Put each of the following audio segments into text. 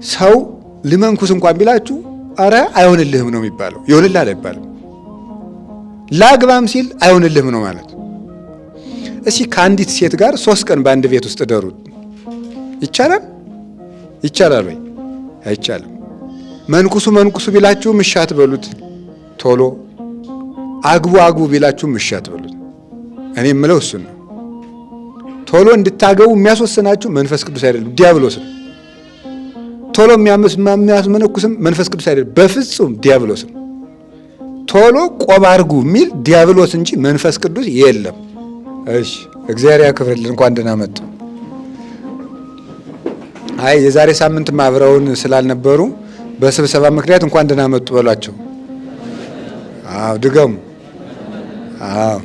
ሰው ልመንኩስ እንኳን ቢላችሁ አረ አይሆንልህም ነው የሚባለው። ይሆንልሃል አይባልም። ላግባም ሲል አይሆንልህም ነው ማለት። እስኪ ከአንዲት ሴት ጋር 3 ቀን በአንድ ቤት ውስጥ እደሩ ይቻላል? ይቻላል ወይ? አይቻልም። መንኩሱ ቢላችሁ እሺ አትበሉት ቶሎ። አግቡ ቢላችሁ እሺ አትበሉት። እኔ የምለው እሱን ነው። ቶሎ እንድታገቡ የሚያስወስናችሁ መንፈስ ቅዱስ አይደለም፣ ዲያብሎስ ነው። ቶሎ የሚያስመነኩስም መንፈስ ቅዱስ አይደለም፣ በፍጹም ዲያብሎስ ነው። ቶሎ ቆብ አድርጉ የሚል ዲያብሎስ እንጂ መንፈስ ቅዱስ የለም። እሺ እግዚአብሔር ያክብርልን። እንኳን ደህና መጡ። አይ የዛሬ ሳምንት አብረውን ስላልነበሩ በስብሰባ ምክንያት እንኳን ደህና መጡ በሏቸው። አዎ ድገሙ። አዎ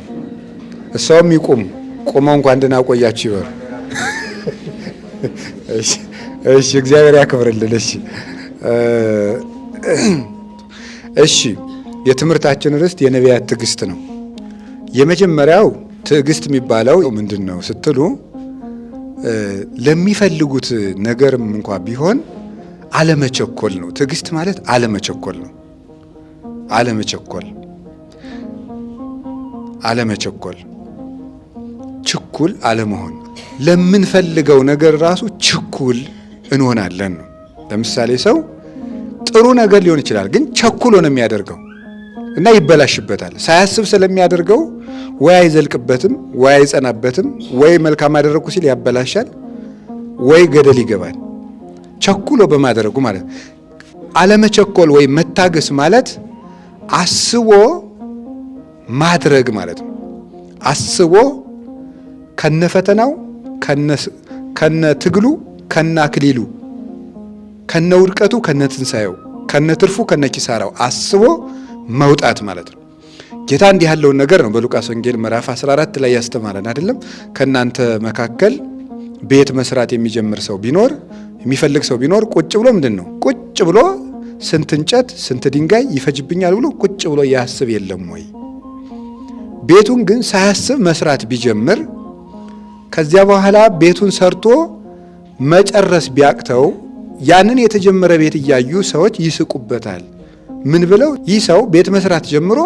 እሷም ይቁም፣ ቆመው እንኳን ደህና ቆያችሁ ይበሉ። እሺ እግዚአብሔር ያክብርልን። እሺ የትምህርታችን ርዕስ የነቢያት ትዕግስት ነው። የመጀመሪያው ትዕግስት የሚባለው ምንድን ነው ስትሉ ለሚፈልጉት ነገርም እንኳ ቢሆን አለመቸኮል ነው። ትዕግስት ማለት አለመቸኮል ነው። አለመቸኮል፣ ችኩል አለመሆን። ለምንፈልገው ነገር ራሱ ችኩል እንሆናለን ነው። ለምሳሌ ሰው ጥሩ ነገር ሊሆን ይችላል፣ ግን ቸኩሎ ነው የሚያደርገው እና ይበላሽበታል። ሳያስብ ስለሚያደርገው ወይ አይዘልቅበትም፣ ወይ አይጸናበትም፣ ወይ መልካም አደረግኩ ሲል ያበላሻል፣ ወይ ገደል ይገባል። ቸኩሎ በማድረጉ ማለት አለመቸኮል ወይ መታገስ ማለት አስቦ ማድረግ ማለት ነው። አስቦ ከነፈተናው ከነትግሉ ከነአክሊሉ ከነውድቀቱ ከነትንሳኤው ከነትርፉ ከነኪሳራው አስቦ መውጣት ማለት ነው። ጌታ እንዲህ ያለውን ነገር ነው በሉቃስ ወንጌል ምዕራፍ 14 ላይ ያስተማረን አይደለም? ከናንተ መካከል ቤት መስራት የሚጀምር ሰው ቢኖር የሚፈልግ ሰው ቢኖር ቁጭ ብሎ ምንድነው? ቁጭ ብሎ ስንት እንጨት ስንት ድንጋይ ይፈጅብኛል ብሎ ቁጭ ብሎ ያስብ የለም ወይ? ቤቱን ግን ሳያስብ መስራት ቢጀምር ከዚያ በኋላ ቤቱን ሰርቶ መጨረስ ቢያቅተው ያንን የተጀመረ ቤት እያዩ ሰዎች ይስቁበታል። ምን ብለው? ይህ ሰው ቤት መስራት ጀምሮ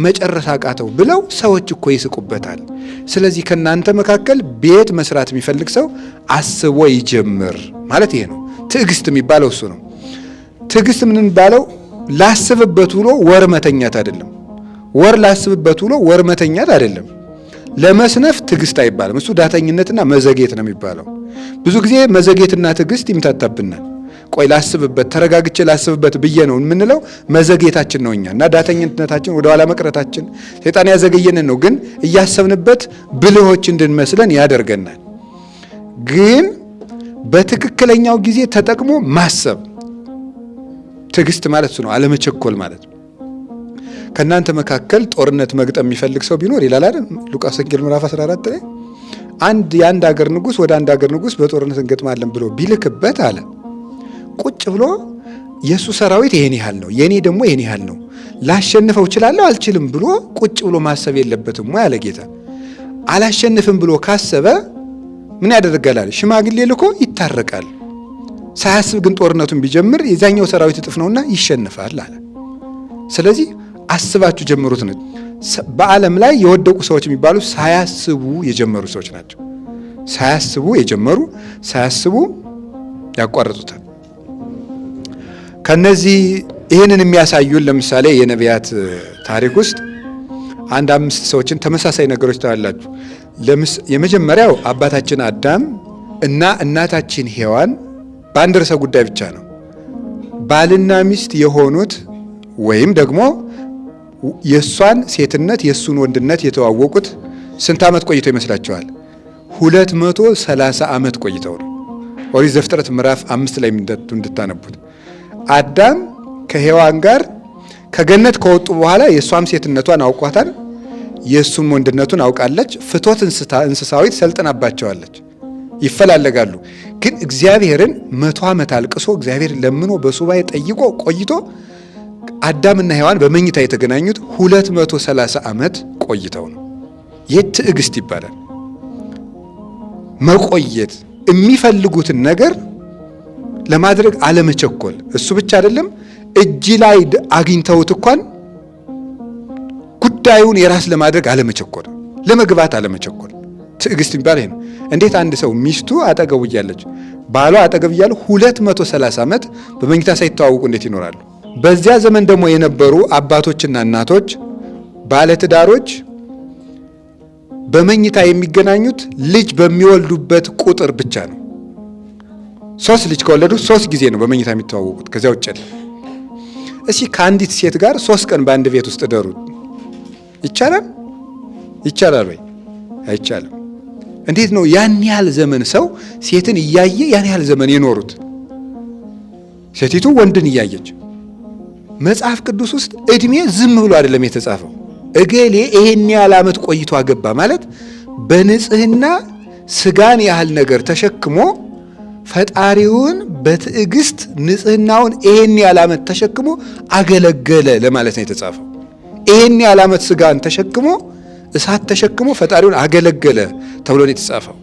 መጨረስ አቃተው ብለው ሰዎች እኮ ይስቁበታል። ስለዚህ ከናንተ መካከል ቤት መስራት የሚፈልግ ሰው አስቦ ይጀምር ማለት ይሄ ነው። ትዕግስት የሚባለው እሱ ነው። ትዕግስት ምን የሚባለው? ላስብበት ብሎ ወር መተኛት አይደለም። ወር ላስብበት ብሎ ወር መተኛት አይደለም። ለመስነፍ ትዕግስት አይባልም። እሱ ዳተኝነትና መዘጌት ነው የሚባለው። ብዙ ጊዜ መዘጌትና ትዕግስት ይምታታብናል። ቆይ ላስብበት፣ ተረጋግቼ ላስብበት ብዬ ነው የምንለው። መዘጌታችን ነው እኛ እና ዳተኝነታችን ወደ ኋላ መቅረታችን ሰይጣን ያዘገየንን ነው። ግን እያሰብንበት ብልሆች እንድንመስለን ያደርገናል። ግን በትክክለኛው ጊዜ ተጠቅሞ ማሰብ ትዕግስት ማለት እሱ ነው። አለመቸኮል ማለት ነው። ከናንተ መካከል ጦርነት መግጠም የሚፈልግ ሰው ቢኖር ይላል አይደል? ሉቃስ ወንጌል ምዕራፍ 14 ላይ የአንድ ሀገር ንጉሥ ወደ አንድ ሀገር ንጉሥ በጦርነት እንገጥማለን ብሎ ቢልክበት አለ ቁጭ ብሎ የሱ ሰራዊት ይሄን ያህል ነው፣ የኔ ደግሞ ይሄን ያህል ነው፣ ላሸንፈው እችላለሁ አልችልም ብሎ ቁጭ ብሎ ማሰብ የለበትም ወይ አለ ጌታ። አላሸንፍም ብሎ ካሰበ ምን ያደርጋል? ሽማግሌ ልኮ ይታረቃል። ሳያስብ ግን ጦርነቱን ቢጀምር የዛኛው ሰራዊት እጥፍ ነውና ይሸነፋል አለ። ስለዚህ አስባችሁ ጀምሩት ነው። በዓለም ላይ የወደቁ ሰዎች የሚባሉ ሳያስቡ የጀመሩ ሰዎች ናቸው። ሳያስቡ የጀመሩ ሳያስቡ ያቋርጡታል። ከነዚህ ይህንን የሚያሳዩን ለምሳሌ የነቢያት ታሪክ ውስጥ 5 ሰዎችን ተመሳሳይ ነገሮች ታያላችሁ። የመጀመሪያው አባታችን አዳም እና እናታችን ሔዋን በአንድ ርዕሰ ጉዳይ ብቻ ነው። ባልና ሚስት የሆኑት ወይም ደግሞ የእሷን ሴትነት የእሱን ወንድነት የተዋወቁት ስንት ዓመት ቆይተው ይመስላችኋል? 230 ዓመት ቆይተው ነው። ኦሪት ዘፍጥረት ምዕራፍ 5 ላይ እንድታነቡት አዳም ከሔዋን ጋር ከገነት ከወጡ በኋላ የእሷም ሴትነቷን አውቋታል፣ የእሱም ወንድነቱን አውቃለች። ፍቶት እንስሳዊት ሰልጥናባቸዋለች። ይፈላለጋሉ። ግን እግዚአብሔርን 100 ዓመት አልቅሶ እግዚአብሔር ለምኖ በሱባኤ ጠይቆ ቆይቶ አዳምና ሔዋን በመኝታ የተገናኙት 230 ዓመት ቆይተው ነው። ይህ ትዕግስት ይባላል። መቆየት፣ የሚፈልጉትን ነገር ለማድረግ አለመቸኮል። እሱ ብቻ አይደለም፣ እጅ ላይ አግኝተውት እንኳን ጉዳዩን የራስ ለማድረግ አለመቸኮል፣ ለመግባት አለመቸኮል። ትዕግስት የሚባል ይሄ ነው። እንዴት አንድ ሰው ሚስቱ አጠገቡ እያለች ባሏ አጠገብ እያለ 230 ዓመት በመኝታ ሳይተዋወቁ እንዴት ይኖራሉ? በዚያ ዘመን ደግሞ የነበሩ አባቶችና እናቶች ባለትዳሮች በመኝታ የሚገናኙት ልጅ በሚወልዱበት ቁጥር ብቻ ነው። 3 ልጅ ከወለዱ 3 ጊዜ ነው በመኝታ የሚተዋወቁት። ከዚያ ውጭ የለም። እስኪ ከአንዲት ሴት ጋር 3 ቀን በአንድ ቤት ውስጥ እደሩ። ይቻላል? ይቻላል ወይ? አይቻልም። እንዴት ነው ያን ያህል ዘመን ሰው ሴትን እያየ ያን ያህል ዘመን የኖሩት? ሴቲቱ ወንድን እያየች። መጽሐፍ ቅዱስ ውስጥ እድሜ ዝም ብሎ አይደለም የተጻፈው። እገሌ ይሄን ያህል ዓመት ቆይቶ አገባ ማለት በንጽህና ስጋን ያህል ነገር ተሸክሞ ፈጣሪውን በትዕግስት ንጽህናውን ይሄን ያህል ዓመት ተሸክሞ አገለገለ ለማለት ነው የተጻፈው። ይሄን ያህል ዓመት ስጋን ተሸክሞ እሳት ተሸክሞ ፈጣሪውን አገለገለ ተብሎ ነው የተጻፈው።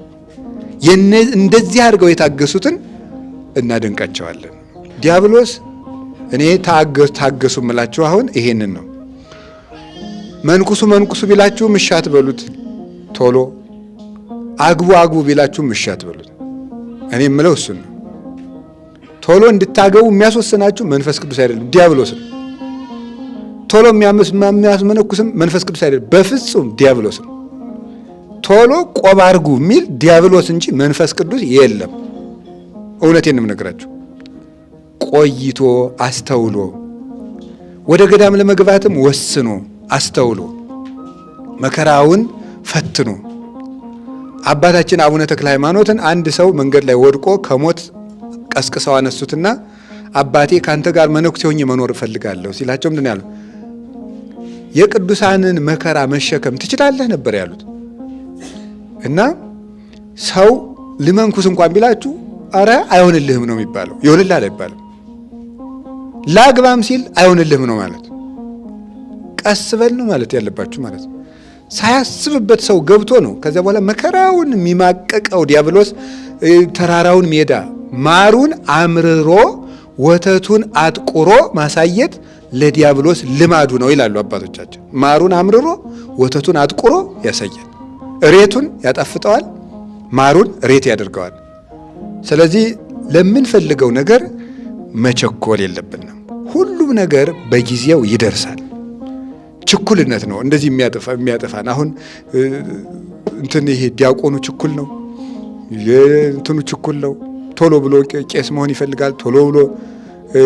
እንደዚህ አድርገው የታገሱትን እናደንቃቸዋለን። ዲያብሎስ እኔ ታገሱ እምላችሁ አሁን ይሄንን ነው። መንኩሱ ቢላችሁ እሺ አትበሉት ቶሎ። አግቡ ቢላችሁ እሺ አትበሉት። እኔ የምለው እሱን ነው። ቶሎ እንድታገቡ የሚያስወስናችሁ መንፈስ ቅዱስ አይደለም፣ ዲያብሎስ ነው። ቶሎ የሚያስመነኩስም መንፈስ ቅዱስ አይደለም፣ በፍጹም ዲያብሎስ ነው። ቶሎ ቆብ አድርጉ የሚል ዲያብሎስ እንጂ መንፈስ ቅዱስ የለም። እውነቴን ነው የምነግራችሁ። ቆይቶ አስተውሎ ወደ ገዳም ለመግባትም ወስኖ አስተውሎ መከራውን ፈትኖ አባታችን አቡነ ተክለ ሃይማኖትን አንድ ሰው መንገድ ላይ ወድቆ ከሞት ቀስቅሰው አነሱትና አባቴ ካንተ ጋር መነኩሴ ሆኜ መኖር እፈልጋለሁ ሲላቸው ምንድን ያሉት? የቅዱሳንን መከራ መሸከም ትችላለህ ነበር ያሉት። እና ሰው ልመንኩስ እንኳን ቢላችሁ አረ አይሆንልህም ነው የሚባለው። ይሆንልሃል አይባልም። ላግባም ሲል አይሆንልህም ነው ማለት። ቀስ በል ነው ማለት ያለባችሁ ማለት ነው። ሳያስብበት ሰው ገብቶ ነው ከዚያ በኋላ መከራውን የሚማቀቀው ዲያብሎስ። ተራራውን ሜዳ ማሩን አምርሮ ወተቱን አጥቁሮ ማሳየት ለዲያብሎስ ልማዱ ነው ይላሉ አባቶቻችን። ማሩን አምርሮ ወተቱን አጥቁሮ ያሳያል። እሬቱን ያጣፍጠዋል፣ ማሩን እሬት ያደርገዋል። ስለዚህ ለምንፈልገው ነገር መቸኮል የለብንም። ሁሉም ነገር በጊዜው ይደርሳል። ችኩልነት ነው እንደዚህ የሚያጠፋን። አሁን እንትን ይሄ ዲያቆኑ ችኩል ነው፣ እንትኑ ችኩል ነው። ቶሎ ብሎ ቄስ መሆን ይፈልጋል። ቶሎ ብሎ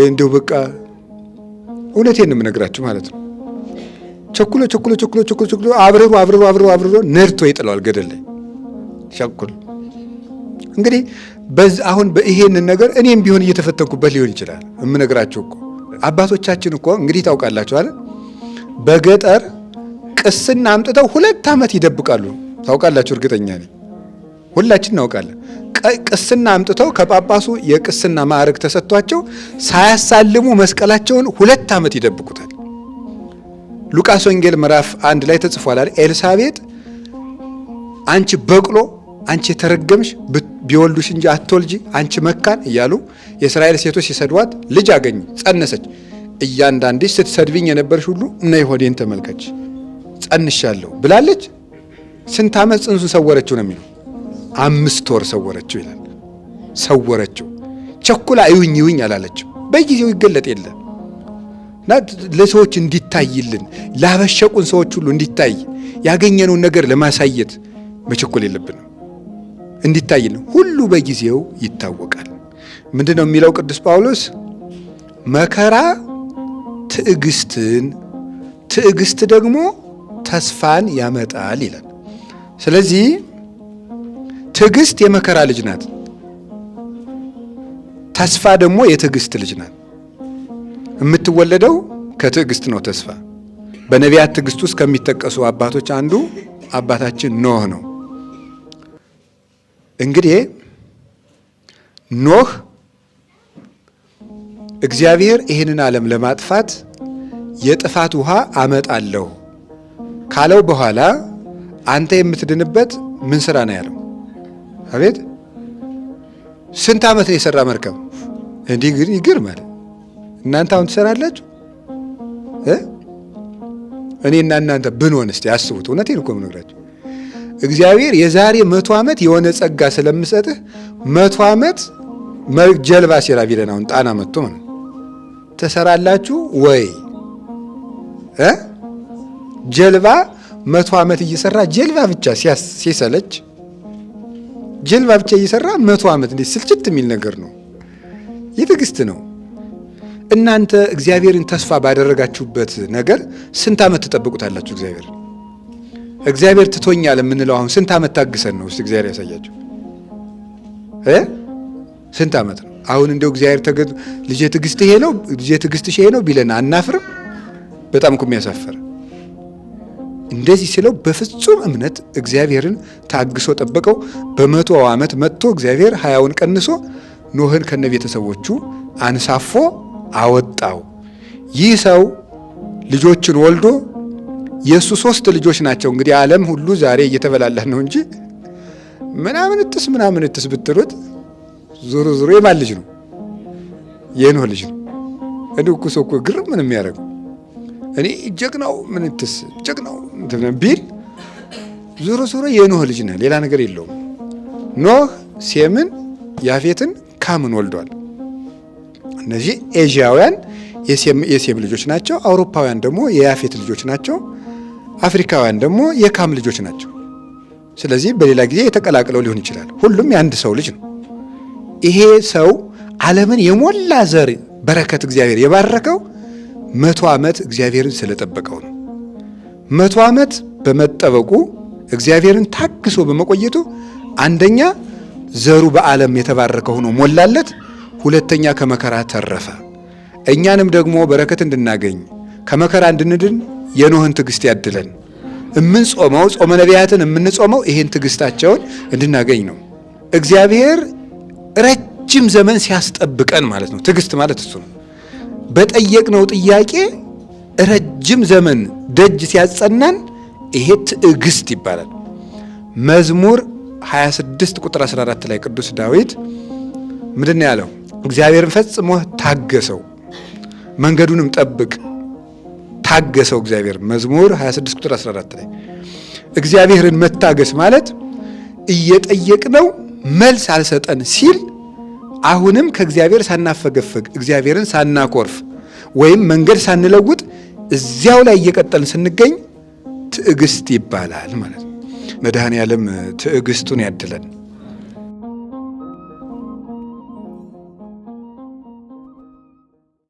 እንደው በቃ እውነቴን ነው የምነግራችሁ ማለት ነው። ቸኩሎ አብርሮ ነድቶ ይጥለዋል ገደል ላይ ቸኩል። እንግዲህ አሁን ይሄንን ነገር እኔም ቢሆን እየተፈተንኩበት ሊሆን ይችላል። የምነግራችሁ እኮ አባቶቻችን እኮ እንግዲህ ታውቃላችሁ አይደል? በገጠር ቅስና አምጥተው 2 ዓመት ይደብቃሉ። ታውቃላችሁ? እርግጠኛ ነኝ ሁላችን እናውቃለን። ቅስና አምጥተው ከጳጳሱ የቅስና ማዕረግ ተሰጥቷቸው ሳያሳልሙ መስቀላቸውን 2 ዓመት ይደብቁታል። ሉቃስ ወንጌል ምዕራፍ 1 ላይ ተጽፏል አይደል? ኤልሳቤጥ አንቺ በቅሎ፣ አንቺ የተረገምሽ ቢወልዱሽ እንጂ አትወልጂ፣ አንቺ መካን እያሉ የእስራኤል ሴቶች ሲሰድዋት ልጅ አገኙ፣ ጸነሰች። እያንዳንድሽ ስትሰድብኝ የነበርሽ ሁሉ እነሆ ሆዴን ተመልከች ጸንሻለሁ ብላለች። ስንት ዓመት ጽንሱ ሰወረችው ነው የሚለው? 5 ወር ሰወረችው ይላል። ሰወረችው። ቸኩላ ይውኝ አላለችም። በጊዜው ይገለጥ የለ እና ለሰዎች እንዲታይልን ላበሸቁን ሰዎች ሁሉ እንዲታይ ያገኘነውን ነገር ለማሳየት መቸኮል የለብንም። እንዲታይልን ሁሉ በጊዜው ይታወቃል። ምንድነው የሚለው ቅዱስ ጳውሎስ? መከራ ትዕግስትን፣ ትዕግስት ደግሞ ተስፋን ያመጣል ይላል። ስለዚህ ትዕግስት የመከራ ልጅ ናት፣ ተስፋ ደግሞ የትዕግስት ልጅ ናት። የምትወለደው ከትዕግስት ነው ተስፋ። በነቢያት ትዕግስት ውስጥ ከሚጠቀሱ አባቶች አንዱ አባታችን ኖህ ነው። እንግዲህ ኖህ እግዚአብሔር ይህንን ዓለም ለማጥፋት የጥፋት ውሃ አመጣለሁ ካለው በኋላ አንተ የምትድንበት ምን ስራ ነው ያለው? አቤት! ስንት ዓመት ነው የሰራ መርከብ? እንዲህ ግን ይገርማል። እናንተ አሁን ትሰራላችሁ እኔና እናንተ ብንሆን እስቲ አስቡት። እውነቴን እኮ የምነግራችሁ እግዚአብሔር የዛሬ 100 ዓመት የሆነ ጸጋ ስለምሰጥህ 100 ዓመት ጀልባ ሲራ ቢለን አሁን ጣና መጥቶ ማለት ትሰራላችሁ ወይ? ጀልባ 100 ዓመት እየሰራ ጀልባ ብቻ ሲሰለች ጀልባ ብቻ እየሰራ 100 ዓመት እንዴት ስልችት የሚል ነገር ነው። የትዕግስት ነው። እናንተ እግዚአብሔርን ተስፋ ባደረጋችሁበት ነገር ስንት ዓመት ትጠብቁታላችሁ? እግዚአብሔር ትቶኛል የምንለው አሁን ስንት ዓመት ታግሰን ነው? እስቲ እግዚአብሔር ያሳያችሁ። ስንት ዓመት ነው? አሁን እንደው እግዚአብሔር ልጄ ትዕግስት ይሄ ነው፣ ልጄ ትዕግስትሽ ይሄ ነው ቢለን አናፍርም? በጣም እኮ የሚያሳፍር እንደዚህ ስለው በፍጹም እምነት እግዚአብሔርን ታግሶ ጠበቀው። በ100ው ዓመት መጥቶ እግዚአብሔር 20ውን ቀንሶ ኖህን ከነቤተሰቦቹ አንሳፎ አወጣው። ይህ ሰው ልጆችን ወልዶ የሱ 3 ልጆች ናቸው። እንግዲህ ዓለም ሁሉ ዛሬ እየተበላላ ነው እንጂ ምናምን እጥስ ብትሉት ዞሮ የማን ልጅ ነው? የኖህ ልጅ ነው። እንዲሁ እኮ ሰው እኮ ግርም ምን የሚያደርገው እኔ ጀግናው ጀግናው ቢል ዞሮ የኖህ ልጅ ነው፣ ሌላ ነገር የለውም። ኖህ ሴምን፣ ያፌትን፣ ካምን ወልዷል። እነዚህ ኤዥያውያን የሴም ልጆች ናቸው። አውሮፓውያን ደግሞ የያፌት ልጆች ናቸው። አፍሪካውያን ደግሞ የካም ልጆች ናቸው። ስለዚህ በሌላ ጊዜ የተቀላቅለው ሊሆን ይችላል። ሁሉም የአንድ ሰው ልጅ ነው። ይሄ ሰው ዓለምን የሞላ ዘር በረከት እግዚአብሔር የባረከው 100 ዓመት እግዚአብሔርን ስለጠበቀው ነው። 100 ዓመት በመጠበቁ እግዚአብሔርን ታግሶ በመቆየቱ አንደኛ ዘሩ በዓለም የተባረከ ሆኖ ሞላለት፣ ሁለተኛ ከመከራ ተረፈ። እኛንም ደግሞ በረከት እንድናገኝ ከመከራ እንድንድን የኖህን ትዕግስት ያድለን። እምንጾመው ጾመ ነቢያትን የምንጾመው ይሄን ትዕግስታቸውን እንድናገኝ ነው። እግዚአብሔር ረጅም ዘመን ሲያስጠብቀን ማለት ነው። ትዕግስት ማለት እሱ ነው። በጠየቅነው ጥያቄ ረጅም ዘመን ደጅ ሲያጸናን ይሄ ትዕግስት ይባላል። መዝሙር 26 ቁጥር 14 ላይ ቅዱስ ዳዊት ምንድን ነው ያለው? እግዚአብሔርን ፈጽሞ ታገሰው፣ መንገዱንም ጠብቅ። ታገሰው እግዚአብሔር። መዝሙር 26 ቁጥር 14 ላይ እግዚአብሔርን መታገስ ማለት እየጠየቅነው መልስ አልሰጠን ሲል አሁንም ከእግዚአብሔር ሳናፈገፈግ እግዚአብሔርን ሳናኮርፍ ወይም መንገድ ሳንለውጥ እዚያው ላይ እየቀጠልን ስንገኝ ትዕግስት ይባላል ማለት ነው። መድኃኔ ዓለም ትዕግስቱን ያድለን።